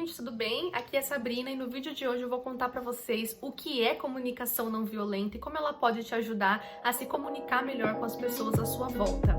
gente, tudo bem? Aqui é Sabrina e no vídeo de hoje eu vou contar pra vocês o que é comunicação não violenta e como ela pode te ajudar a se comunicar melhor com as pessoas à sua volta.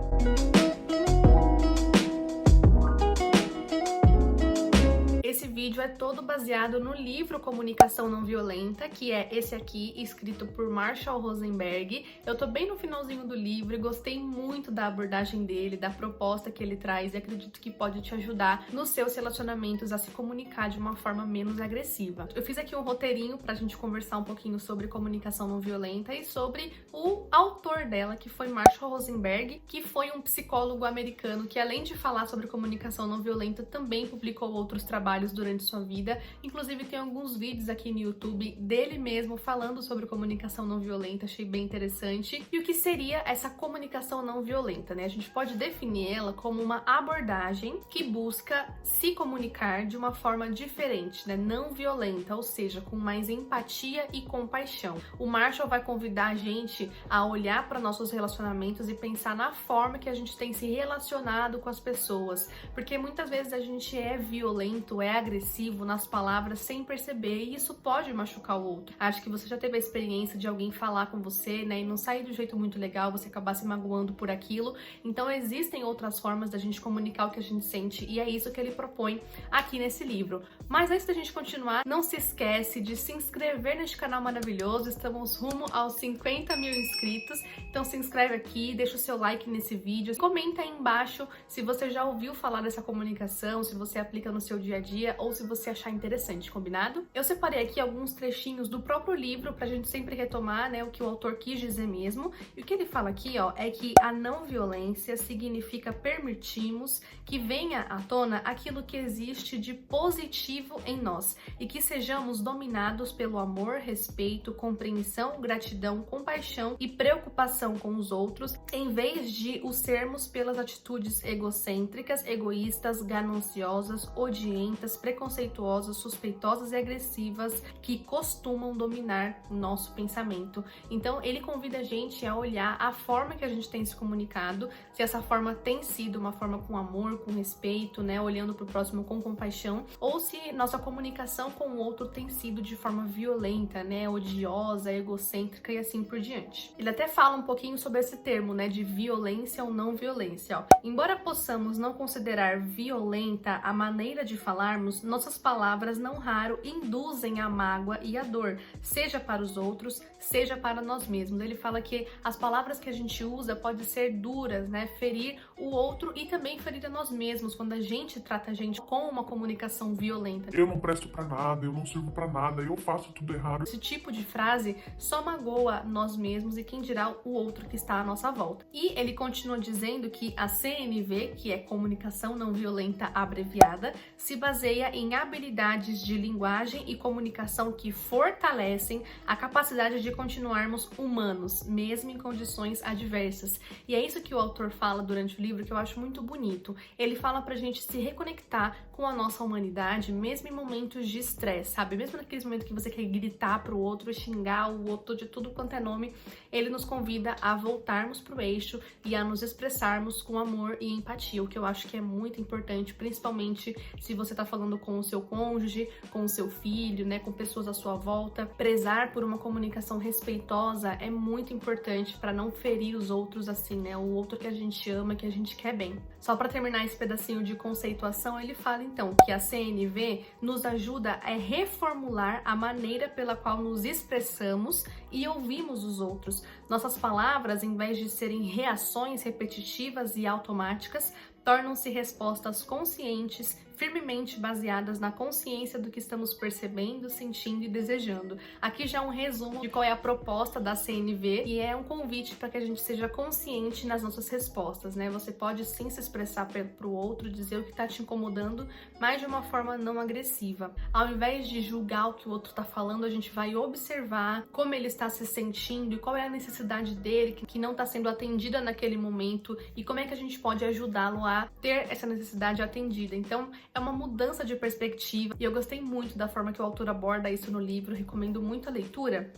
Esse vídeo é todo baseado no livro Comunicação Não Violenta, que é esse aqui, escrito por Marshall Rosenberg. Eu tô bem no finalzinho do livro e gostei muito da abordagem dele, da proposta que ele traz e acredito que pode te ajudar nos seus relacionamentos a se comunicar de uma forma menos agressiva. Eu fiz aqui um roteirinho pra gente conversar um pouquinho sobre comunicação não violenta e sobre o autor dela, que foi Marshall Rosenberg, que foi um psicólogo americano que, além de falar sobre comunicação não violenta, também publicou outros trabalhos durante sua vida. Inclusive tem alguns vídeos aqui no YouTube dele mesmo falando sobre comunicação não violenta, achei bem interessante. E o que seria essa comunicação não violenta, né? A gente pode definir ela como uma abordagem que busca se comunicar de uma forma diferente, né? Não violenta, ou seja, com mais empatia e compaixão. O Marshall vai convidar a gente a olhar para nossos relacionamentos e pensar na forma que a gente tem se relacionado com as pessoas, porque muitas vezes a gente é violento, é agressivo nas palavras sem perceber e isso pode machucar o outro. Acho que você já teve a experiência de alguém falar com você, né, e não sair de um jeito muito legal, você acabar se magoando por aquilo. Então existem outras formas da gente comunicar o que a gente sente e é isso que ele propõe aqui nesse livro. Mas antes da gente continuar, não se esquece de se inscrever neste canal maravilhoso, estamos rumo aos 50 mil inscritos, então se inscreve aqui, deixa o seu like nesse vídeo, comenta aí embaixo se você já ouviu falar dessa comunicação, se você aplica no seu dia a dia ou se você achar interessante, combinado? Eu separei aqui alguns trechinhos do próprio livro pra gente sempre retomar, né, o que o autor quis dizer mesmo. E o que ele fala aqui, ó, é que a não violência significa permitirmos que venha à tona aquilo que existe de positivo em nós e que sejamos dominados pelo amor, respeito, compreensão, gratidão, compaixão e preocupação com os outros, em vez de o sermos pelas atitudes egocêntricas, egoístas, gananciosas, odientas, preconceituosas, suspeitosas e agressivas que costumam dominar o nosso pensamento. Então ele convida a gente a olhar a forma que a gente tem se comunicado, se essa forma tem sido uma forma com amor, com respeito, né, olhando para o próximo com compaixão, ou se nossa comunicação com o outro tem sido de forma violenta, né, odiosa, egocêntrica e assim por diante. Ele até fala um pouquinho sobre esse termo, né, de violência ou não violência. Ó. Embora possamos não considerar violenta a maneira de falarmos, nossas palavras não raro induzem a mágoa e a dor, seja para os outros, seja para nós mesmos. Ele fala que as palavras que a gente usa podem ser duras, né, ferir o outro e também ferir a nós mesmos, quando a gente trata a gente com uma comunicação violenta. Eu não presto pra nada, eu não sirvo pra nada, eu faço tudo errado. Esse tipo de frase só magoa nós mesmos e quem dirá o outro que está à nossa volta. E ele continua dizendo que a CNV, que é Comunicação Não Violenta abreviada, se baseia em habilidades de linguagem e comunicação que fortalecem a capacidade de continuarmos humanos, mesmo em condições adversas. E é isso que o autor fala durante o livro, que eu acho muito bonito. Ele fala pra gente se reconectar com a nossa humanidade, mesmo em momentos de estresse, sabe? Mesmo naqueles momentos que você quer gritar pro outro, xingar o outro de tudo quanto é nome, ele nos convida a voltarmos pro eixo e a nos expressarmos com amor e empatia, o que eu acho que é muito importante, principalmente se você tá falando com o seu cônjuge, com o seu filho, né, com pessoas à sua volta. Prezar por uma comunicação respeitosa é muito importante para não ferir os outros assim, né, o outro que a gente ama, que a gente quer bem. Só para terminar esse pedacinho de conceituação, ele fala então que a CNV nos ajuda a reformular a maneira pela qual nos expressamos e ouvimos os outros. Nossas palavras, em vez de serem reações repetitivas e automáticas, tornam-se respostas conscientes, firmemente baseadas na consciência do que estamos percebendo, sentindo e desejando. Aqui já é um resumo de qual é a proposta da CNV e é um convite para que a gente seja consciente nas nossas respostas, né? Você pode sim se expressar para o outro, dizer o que está te incomodando, mas de uma forma não agressiva. Ao invés de julgar o que o outro está falando, a gente vai observar como ele está se sentindo e qual é a necessidade dele que não está sendo atendida naquele momento e como é que a gente pode ajudá-lo a ter essa necessidade atendida. Então, é uma mudança de perspectiva e eu gostei muito da forma que o autor aborda isso no livro, recomendo muito a leitura.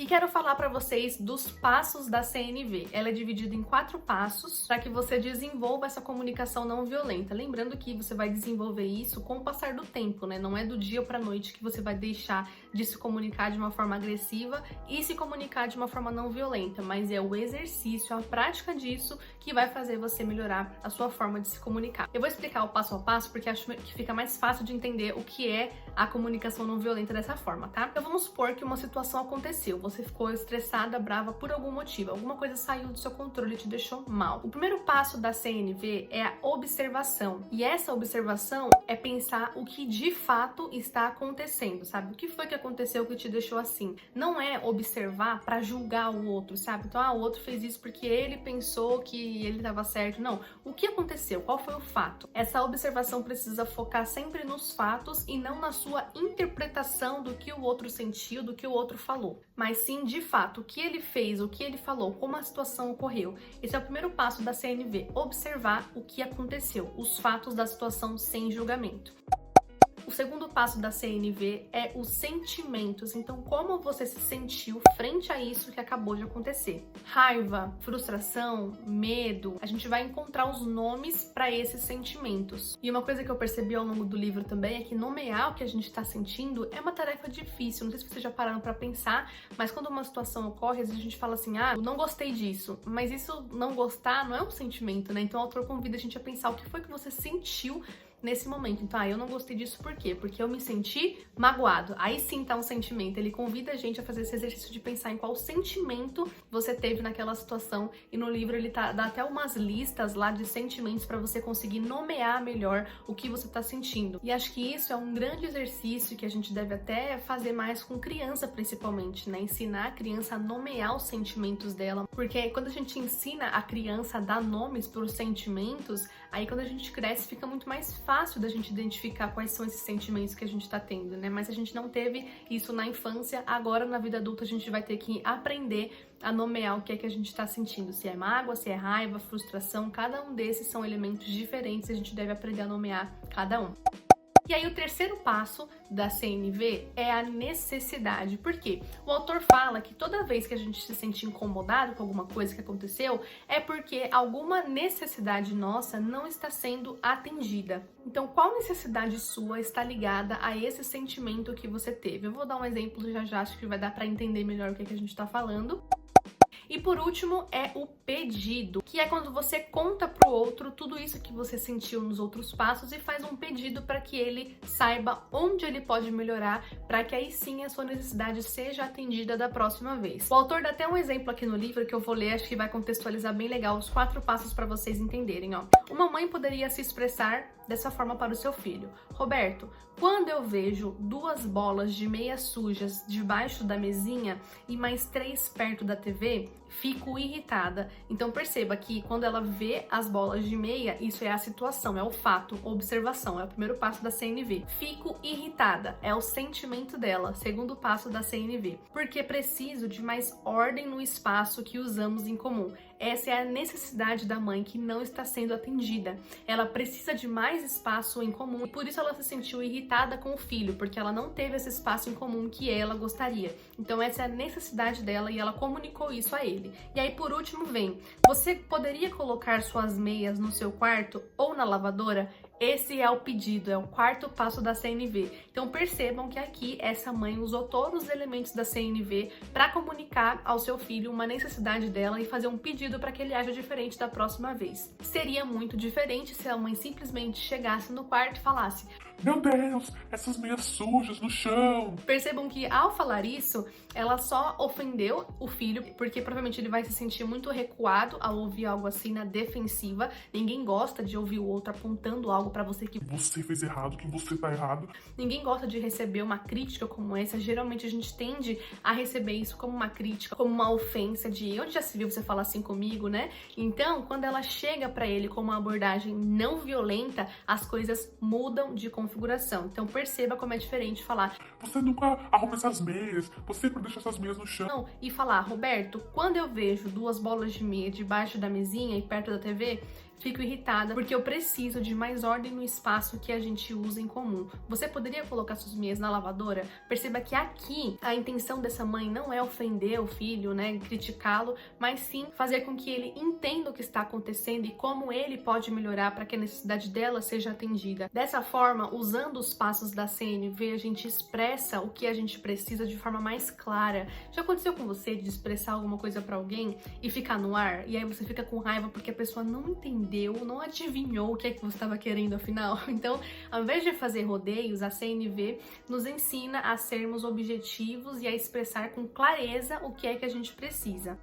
E quero falar para vocês dos passos da CNV. Ela é dividida em 4 passos para que você desenvolva essa comunicação não violenta. Lembrando que você vai desenvolver isso com o passar do tempo, né? Não é do dia para a noite que você vai deixar de se comunicar de uma forma agressiva e se comunicar de uma forma não violenta, mas é o exercício, a prática disso que vai fazer você melhorar a sua forma de se comunicar. Eu vou explicar o passo a passo porque acho que fica mais fácil de entender o que é a comunicação não violenta dessa forma, tá? Então vamos supor que uma situação aconteceu, você ficou estressada, brava por algum motivo, alguma coisa saiu do seu controle e te deixou mal. O primeiro passo da CNV é a observação, e essa observação é pensar o que de fato está acontecendo, sabe? O que foi que aconteceu que te deixou assim? Não é observar para julgar o outro, sabe? Então, o outro fez isso porque ele pensou que ele estava certo. Não. O que aconteceu? Qual foi o fato? Essa observação precisa focar sempre nos fatos e não na sua interpretação do que o outro sentiu, do que o outro falou. Mas sim, de fato, o que ele fez, o que ele falou, como a situação ocorreu. Esse é o primeiro passo da CNV, observar o que aconteceu, os fatos da situação sem julgamento. O segundo passo da CNV é os sentimentos. Então, como você se sentiu frente a isso que acabou de acontecer? Raiva, frustração, medo. A gente vai encontrar os nomes para esses sentimentos. E uma coisa que eu percebi ao longo do livro também é que nomear o que a gente está sentindo é uma tarefa difícil. Não sei se vocês já pararam para pensar, mas quando uma situação ocorre, às vezes a gente fala assim, eu não gostei disso. Mas isso não gostar não é um sentimento, né? Então o autor convida a gente a pensar o que foi que você sentiu nesse momento. Então, eu não gostei disso por quê? Porque eu me senti magoado. Aí sim tá um sentimento. Ele convida a gente a fazer esse exercício de pensar em qual sentimento você teve naquela situação. E no livro ele dá até umas listas lá de sentimentos para você conseguir nomear melhor o que você tá sentindo. E acho que isso é um grande exercício que a gente deve até fazer mais com criança, principalmente, né? Ensinar a criança a nomear os sentimentos dela. Porque quando a gente ensina a criança a dar nomes para os sentimentos, aí quando a gente cresce fica muito mais fácil da gente identificar quais são esses sentimentos que a gente tá tendo, né? Mas a gente não teve isso na infância, agora na vida adulta a gente vai ter que aprender a nomear o que é que a gente tá sentindo. Se é mágoa, se é raiva, frustração, cada um desses são elementos diferentes e a gente deve aprender a nomear cada um. E aí o terceiro passo da CNV é a necessidade. Por quê? O autor fala que toda vez que a gente se sente incomodado com alguma coisa que aconteceu, é porque alguma necessidade nossa não está sendo atendida. Então, qual necessidade sua está ligada a esse sentimento que você teve? Eu vou dar um exemplo já, acho que vai dar para entender melhor o que a gente está falando. E por último é o pedido, que é quando você conta pro outro tudo isso que você sentiu nos outros passos e faz um pedido para que ele saiba onde ele pode melhorar, para que aí sim a sua necessidade seja atendida da próxima vez. O autor dá até um exemplo aqui no livro que eu vou ler, acho que vai contextualizar bem legal os 4 passos para vocês entenderem, ó. Uma mãe poderia se expressar dessa forma para o seu filho: Roberto, quando eu vejo 2 bolas de meia sujas debaixo da mesinha e mais 3 perto da TV, fico irritada. Então perceba que quando ela vê as bolas de meia, isso é a situação, é o fato, observação, é o primeiro passo da CNV. Fico irritada, é o sentimento dela, segundo passo da CNV. Porque preciso de mais ordem no espaço que usamos em comum. Essa é a necessidade da mãe que não está sendo atendida. Ela precisa de mais espaço em comum e por isso ela se sentiu irritada com o filho, porque ela não teve esse espaço em comum que ela gostaria. Então essa é a necessidade dela e ela comunicou isso a ele. E aí por último vem: você poderia colocar suas meias no seu quarto ou na lavadora? Esse é o pedido, é o 4º passo da CNV. Então percebam que aqui essa mãe usou todos os elementos da CNV para comunicar ao seu filho uma necessidade dela e fazer um pedido para que ele haja diferente da próxima vez. Seria muito diferente se a mãe simplesmente chegasse no quarto e falasse: meu Deus, essas meias sujas no chão. Percebam que ao falar isso, ela só ofendeu o filho, porque provavelmente ele vai se sentir muito recuado ao ouvir algo assim na defensiva. Ninguém gosta de ouvir o outro apontando algo pra você que você fez errado, que você tá errado. Ninguém gosta de receber uma crítica como essa. Geralmente a gente tende a receber isso como uma crítica, como uma ofensa de onde já se viu você falar assim comigo, né? Então, quando ela chega pra ele com uma abordagem não violenta, as coisas mudam de configuração. Então perceba como é diferente falar: você nunca arruma essas meias, você sempre deixa essas meias no chão. Não, e falar: Roberto, quando eu vejo 2 bolas de meia debaixo da mesinha e perto da TV, fico irritada porque eu preciso de mais ordem no espaço que a gente usa em comum. Você poderia colocar suas meias na lavadora? Perceba que aqui a intenção dessa mãe não é ofender o filho, né, criticá-lo, mas sim fazer com que ele entenda o que está acontecendo e como ele pode melhorar para que a necessidade dela seja atendida. Dessa forma, usando os passos da CNV, a gente expressa o que a gente precisa de forma mais clara. Já aconteceu com você de expressar alguma coisa para alguém e ficar no ar? E aí você fica com raiva porque a pessoa não entendeu, não adivinhou o que é que você estava querendo afinal? Então, ao invés de fazer rodeios, a CNV nos ensina a sermos objetivos e a expressar com clareza o que é que a gente precisa.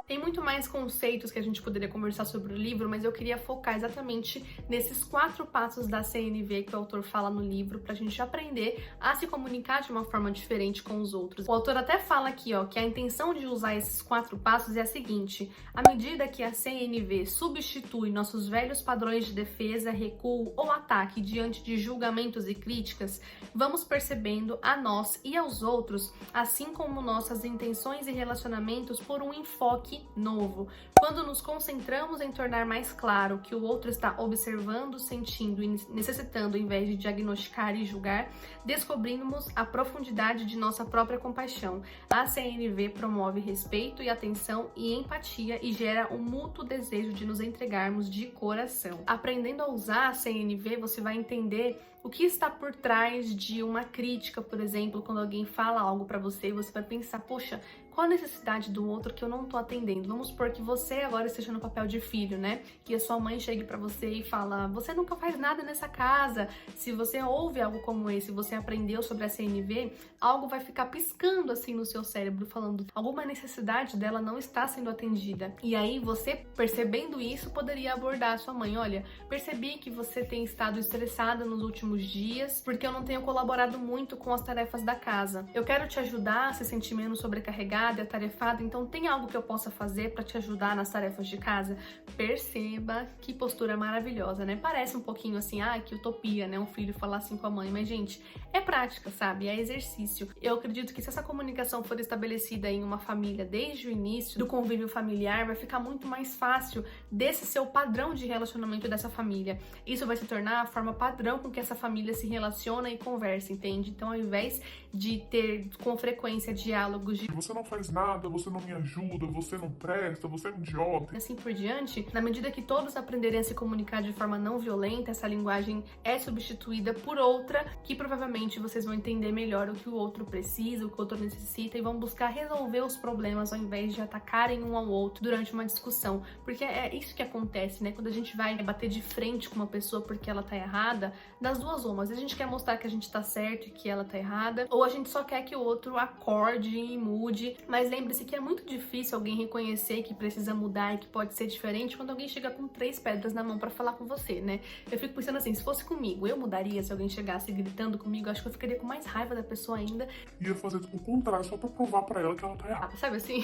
Tem muito mais conceitos que a gente poderia conversar sobre o livro, mas eu queria focar exatamente nesses 4 passos da CNV que o autor fala no livro, pra gente aprender a se comunicar de uma forma diferente com os outros. O autor até fala aqui, ó, que a intenção de usar esses 4 passos é a seguinte: à medida que a CNV substitui nossos velhos padrões de defesa, recuo ou ataque diante de julgamentos e críticas, vamos percebendo a nós e aos outros, assim como nossas intenções e relacionamentos, por um enfoque novo. Quando nos concentramos em tornar mais claro que o outro está observando, sentindo e necessitando, em vez de diagnosticar e julgar, descobrimos a profundidade de nossa própria compaixão. A CNV promove respeito e atenção e empatia e gera um mútuo desejo de nos entregarmos de coração. Aprendendo a usar a CNV, você vai entender o que está por trás de uma crítica, por exemplo, quando alguém fala algo pra você, você vai pensar, poxa, qual a necessidade do outro que eu não tô atendendo? Vamos supor que você agora esteja no papel de filho, né? Que a sua mãe chegue pra você e fala, você nunca faz nada nessa casa. Se você ouve algo como esse, você aprendeu sobre a CNV, algo vai ficar piscando assim no seu cérebro, falando, alguma necessidade dela não está sendo atendida. E aí você, percebendo isso, poderia abordar a sua mãe, olha, percebi que você tem estado estressada nos últimos dias, porque eu não tenho colaborado muito com as tarefas da casa. Eu quero te ajudar a se sentir menos sobrecarregada e atarefada, então tem algo que eu possa fazer para te ajudar nas tarefas de casa? Perceba que postura maravilhosa, né? Parece um pouquinho assim, que utopia, né? Um filho falar assim com a mãe, mas gente, é prática, sabe? É exercício. Eu acredito que se essa comunicação for estabelecida em uma família desde o início do convívio familiar, vai ficar muito mais fácil desse seu padrão de relacionamento dessa família. Isso vai se tornar a forma padrão com que essa família se relaciona e conversa, entende? Então, ao invés de ter com frequência diálogos de você não faz nada, você não me ajuda, você não presta, você é um idiota, assim por diante, na medida que todos aprenderem a se comunicar de forma não violenta, essa linguagem é substituída por outra que provavelmente vocês vão entender melhor o que o outro precisa, o que o outro necessita e vão buscar resolver os problemas ao invés de atacarem um ao outro durante uma discussão, porque é isso que acontece, né? Quando a gente vai bater de frente com uma pessoa porque ela tá errada, das duas umas, a gente quer mostrar que a gente tá certo e que ela tá errada, ou a gente só quer que o outro acorde e mude. Mas lembre-se que é muito difícil alguém reconhecer que precisa mudar e que pode ser diferente quando alguém chega com 3 pedras na mão pra falar com você, né? Eu fico pensando assim, se fosse comigo, eu mudaria se alguém chegasse gritando comigo? Acho que eu ficaria com mais raiva da pessoa ainda. Ia fazer o contrário, só pra provar pra ela que ela tá errada. Sabe assim?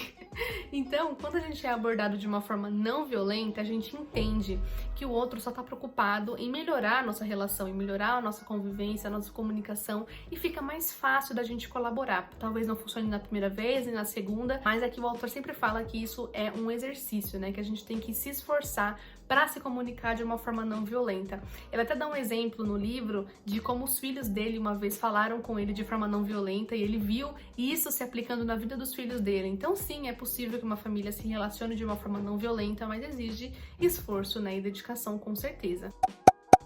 Então, quando a gente é abordado de uma forma não violenta, a gente entende que o outro só tá preocupado em melhorar a nossa relação, em melhorar a nossa convivência, a nossa comunicação, e fica mais fácil da gente colaborar. Talvez não funcione na primeira vez e na segunda, mas aqui o autor sempre fala que isso é um exercício, né? Que a gente tem que se esforçar para se comunicar de uma forma não violenta. Ele até dá um exemplo no livro de como os filhos dele uma vez falaram com ele de forma não violenta e ele viu isso se aplicando na vida dos filhos dele. Então sim, é possível que uma família se relacione de uma forma não violenta, mas exige esforço, né, e dedicação com certeza.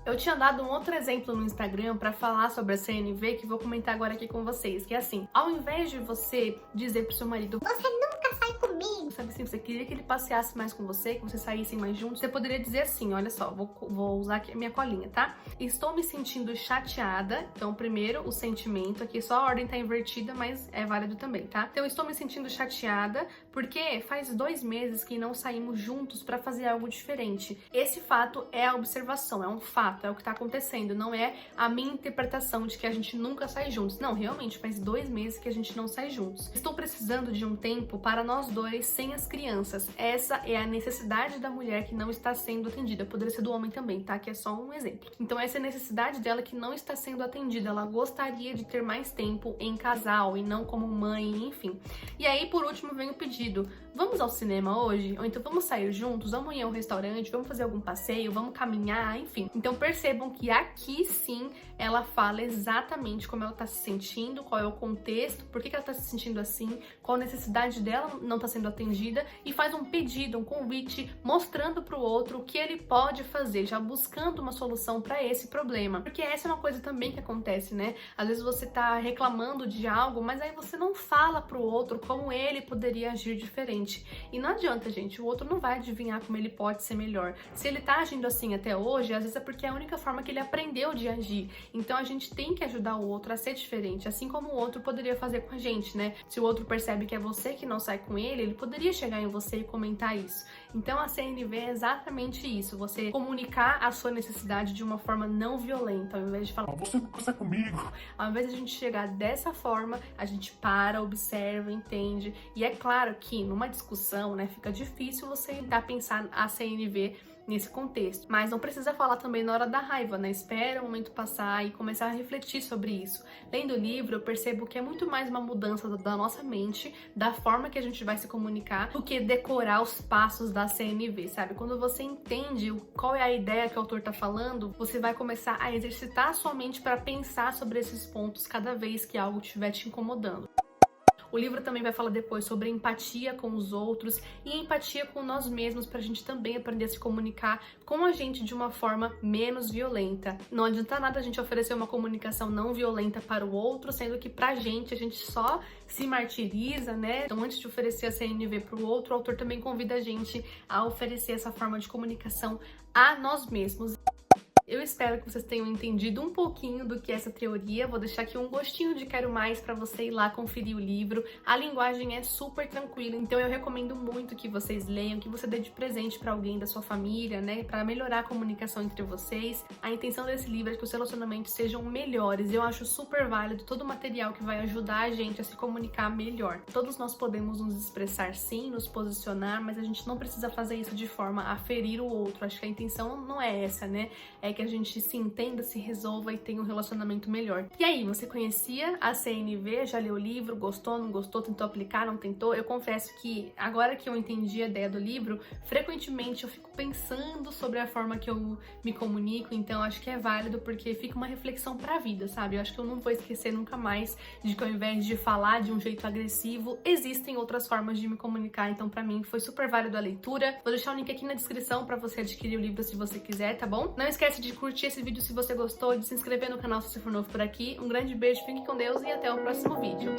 Eu tinha dado um outro exemplo no Instagram para falar sobre a CNV que vou comentar agora aqui com vocês, que é assim, ao invés de você dizer pro seu marido, você nunca sai comigo, sabe assim, você queria que ele passeasse mais com você, que vocês saíssem mais juntos, você poderia dizer assim, olha só, vou usar aqui a minha colinha, tá? Estou me sentindo chateada, então primeiro o sentimento, aqui só a ordem tá invertida, mas é válido também, tá? Então estou me sentindo chateada porque faz 2 meses que não saímos juntos para fazer algo diferente. Esse fato é a observação, é um fato, é o que tá acontecendo, não é a minha interpretação de que a gente nunca sai juntos. Não, realmente faz 2 meses que a gente não sai juntos. Estou precisando de um tempo para nós dois mães sem as crianças. Essa é a necessidade da mulher que não está sendo atendida. Poderia ser do homem também, tá? Que é só um exemplo. Então essa é a necessidade dela que não está sendo atendida. Ela gostaria de ter mais tempo em casal e não como mãe, enfim. E aí, por último, vem o pedido: vamos ao cinema hoje? Ou então vamos sair juntos? Vamos ir a um restaurante? Vamos fazer algum passeio? Vamos caminhar? Enfim. Então percebam que aqui sim ela fala exatamente como ela tá se sentindo, qual é o contexto, por que ela tá se sentindo assim, qual a necessidade dela não tá sendo atendida, e faz um pedido, um convite, mostrando pro outro o que ele pode fazer, já buscando uma solução para esse problema. Porque essa é uma coisa também que acontece, né? Às vezes você tá reclamando de algo, mas aí você não fala pro outro como ele poderia agir diferente. E não adianta, gente, o outro não vai adivinhar como ele pode ser melhor. Se ele tá agindo assim até hoje, às vezes é porque é a única forma que ele aprendeu de agir. Então a gente tem que ajudar o outro a ser diferente, assim como o outro poderia fazer com a gente, né? Se o outro percebe que é você que não sai com ele, ele poderia chegar em você e comentar isso. Então a CNV é exatamente isso, você comunicar a sua necessidade de uma forma não violenta, ao invés de falar: Você não quer comigo. Ao invés de a gente chegar dessa forma, a gente para, observa, entende. E é claro que numa discussão, né, fica difícil você tentar pensar a CNV nesse contexto. Mas não precisa falar também na hora da raiva, né? Espera o momento passar e começar a refletir sobre isso. Lendo o livro, eu percebo que é muito mais uma mudança da nossa mente, da forma que a gente vai se comunicar, do que decorar os passos da CNV, sabe? Quando você entende qual é a ideia que o autor tá falando, você vai começar a exercitar a sua mente para pensar sobre esses pontos cada vez que algo estiver te incomodando. O livro também vai falar depois sobre empatia com os outros e empatia com nós mesmos, pra gente também aprender a se comunicar com a gente de uma forma menos violenta. Não adianta nada a gente oferecer uma comunicação não violenta para o outro, sendo que pra gente a gente só se martiriza, né? Então, antes de oferecer a CNV pro outro, o autor também convida a gente a oferecer essa forma de comunicação a nós mesmos. Eu espero que vocês tenham entendido um pouquinho do que é essa teoria. Vou deixar aqui um gostinho de quero mais para você ir lá conferir o livro. A linguagem é super tranquila, então eu recomendo muito que vocês leiam, que você dê de presente para alguém da sua família, né, para melhorar a comunicação entre vocês. A intenção desse livro é que os relacionamentos sejam melhores. Eu acho super válido todo o material que vai ajudar a gente a se comunicar melhor. Todos nós podemos nos expressar sim, nos posicionar, mas a gente não precisa fazer isso de forma a ferir o outro. Acho que a intenção não é essa, né? É que a gente se entenda, se resolva e tenha um relacionamento melhor. E aí, você conhecia a CNV? Já leu o livro? Gostou, não gostou? Tentou aplicar, não tentou? Eu confesso que agora que eu entendi a ideia do livro, frequentemente eu fico pensando sobre a forma que eu me comunico, então acho que é válido porque fica uma reflexão pra vida, sabe? Eu acho que eu não vou esquecer nunca mais de que ao invés de falar de um jeito agressivo, existem outras formas de me comunicar, então pra mim foi super válido a leitura. Vou deixar o link aqui na descrição pra você adquirir o livro se você quiser, tá bom? Não esquece de curtir esse vídeo se você gostou, de se inscrever no canal se você for novo por aqui. Um grande beijo, fique com Deus e até o próximo vídeo.